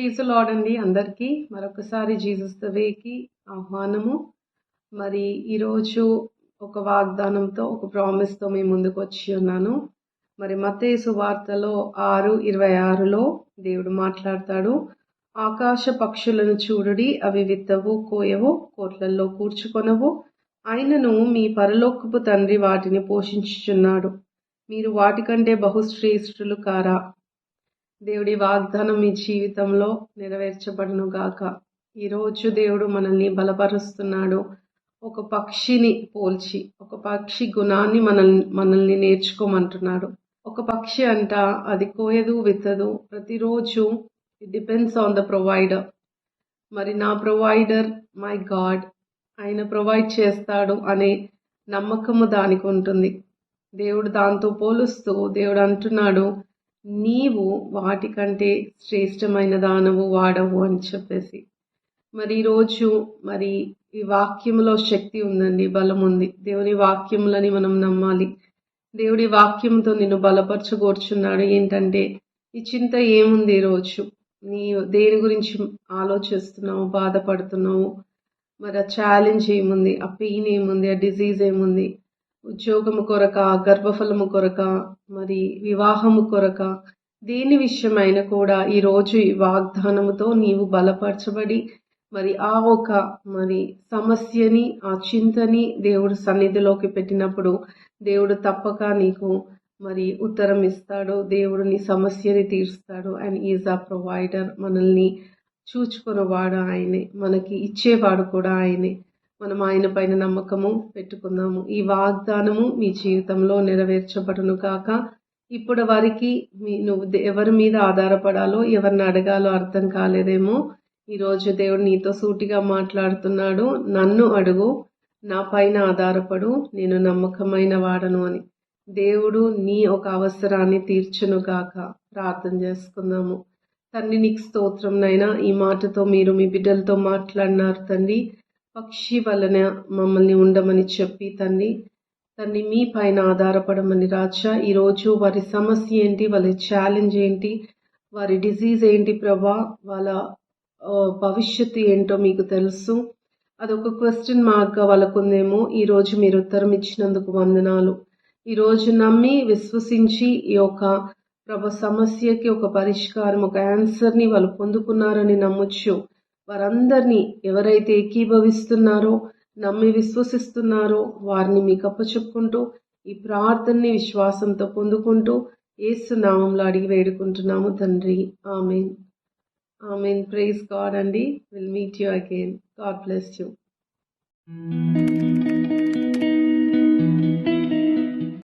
Praise lord అండి అందరికీ. మరొకసారి జీసస్ ద వేకి ఆహ్వానము. మరి ఈరోజు ఒక వాగ్దానంతో, ఒక ప్రామిస్తో మీ ముందుకు వచ్చి ఉన్నాను. మరి మత్తయి సువార్తలో 6:26లో దేవుడు మాట్లాడతాడు. ఆకాశ పక్షులను చూడుడి, అవి విత్తవు, కోయవు, కోట్లల్లో కూర్చుకొనవు, అయినను మీ పరలోకపు తండ్రి వాటిని పోషించుచున్నాడు. మీరు వాటికంటే బహుశ్రేష్ఠులు కారా? దేవుడి వాగ్దానం మీ జీవితంలో నెరవేర్చబడును గాక. ఈరోజు దేవుడు మనల్ని బలపరుస్తున్నాడు. ఒక పక్షిని పోల్చి, ఒక పక్షి గుణాన్ని మనల్ని నేర్చుకోమంటున్నాడు. ఒక పక్షి అంట అది కోయదు, విత్తదు. ప్రతిరోజు it depends on the provider. మరి నా ప్రొవైడర్ మై గాడ్, ఆయన ప్రొవైడ్ చేస్తాడు అనే నమ్మకము దానికి ఉంటుంది. దేవుడు దాంతో పోలుస్తూ దేవుడు అంటున్నాడు, నీవు వాటికంటే శ్రేష్టమైన దానవు, వాడవు అని చెప్పేసి. మరి ఈరోజు మరి ఈ వాక్యంలో శక్తి ఉందండి, బలం ఉంది. దేవుని వాక్యములని మనం నమ్మాలి. దేవుడి వాక్యంతో నిన్ను బలపరచగోర్చున్నాడు. ఏంటంటే ఈ చింత ఏముంది, ఈరోజు నీ దేని గురించి ఆలోచిస్తున్నావు, బాధపడుతున్నావు, మరి ఆ ఛాలెంజ్ ఏముంది, ఆ పెయిన్ ఏముంది, ఆ డిజీజ్ ఏముంది, ఉద్యోగము కొరక, గర్భఫలము కొరక, మరి వివాహము కొరక, దేని విషయమైనా కూడా ఈరోజు ఈ వాగ్దానముతో నీవు బలపరచబడి మరి ఆ ఒక మరి సమస్యని, ఆ చింతని దేవుడు సన్నిధిలోకి పెట్టినప్పుడు దేవుడు తప్పక నీకు మరి ఉత్తరం ఇస్తాడు. దేవుడు నీ సమస్యని తీరుస్తాడు. అండ్ ఈజ్ ఆ ప్రొవైడర్. మనల్ని చూచుకునేవాడు ఆయనే, మనకి ఇచ్చేవాడు కూడా ఆయనే. మనం ఆయన పైన నమ్మకము పెట్టుకుందాము. ఈ వాగ్దానము మీ జీవితంలో నెరవేర్చబడును కాక. ఇప్పుడు వరకు నువ్వు ఎవరి మీద ఆధారపడాలో, ఎవరిని అడగాలో అర్థం కాలేదేమో. ఈరోజు దేవుడు నీతో సూటిగా మాట్లాడుతున్నాడు. నన్ను అడుగు, నా పైన ఆధారపడు, నేను నమ్మకమైన వాడను అని. దేవుడు నీ ఒక అవసరాన్ని తీర్చును గాక. ప్రార్థన చేసుకుందాము. తండ్రి, నీకు స్తోత్రం నైనా. ఈ మాటతో మీరు మీ బిడ్డలతో మాట్లాడినారు తండ్రి. పక్షి వలన మమ్మల్ని ఉండమని చెప్పి తండ్రి మీ పైన ఆధారపడమని రాజా. ఈరోజు వారి సమస్య ఏంటి, వాళ్ళ ఛాలెంజ్ ఏంటి, వారి డిజీజ్ ఏంటి ప్రభా, వాళ్ళ భవిష్యత్తు ఏంటో మీకు తెలుసు. అదొక క్వశ్చన్ మార్క్గా వాళ్ళకుందేమో. ఈరోజు మీరు ఉత్తరం ఇచ్చినందుకు వందనాలు. ఈరోజు నమ్మి విశ్వసించి ఈ యొక్క సమస్యకి ఒక పరిష్కారం, ఒక ఆన్సర్ని వాళ్ళు పొందుకున్నారని నమ్మొచ్చు. వారందరినీ ఎవరైతే ఏకీభవిస్తున్నారో, నమ్మి విశ్వసిస్తున్నారో వారిని మీకు అప్పచెప్పుకుంటూ ఈ ప్రార్థనని విశ్వాసంతో పొందుకుంటూ యేసు నామంలో అడిగి వేడుకుంటున్నాము తండ్రి. ఆమెన్. ఆమెన్. ప్రైజ్ గాడ్ అండి. Will meet you again. God bless you.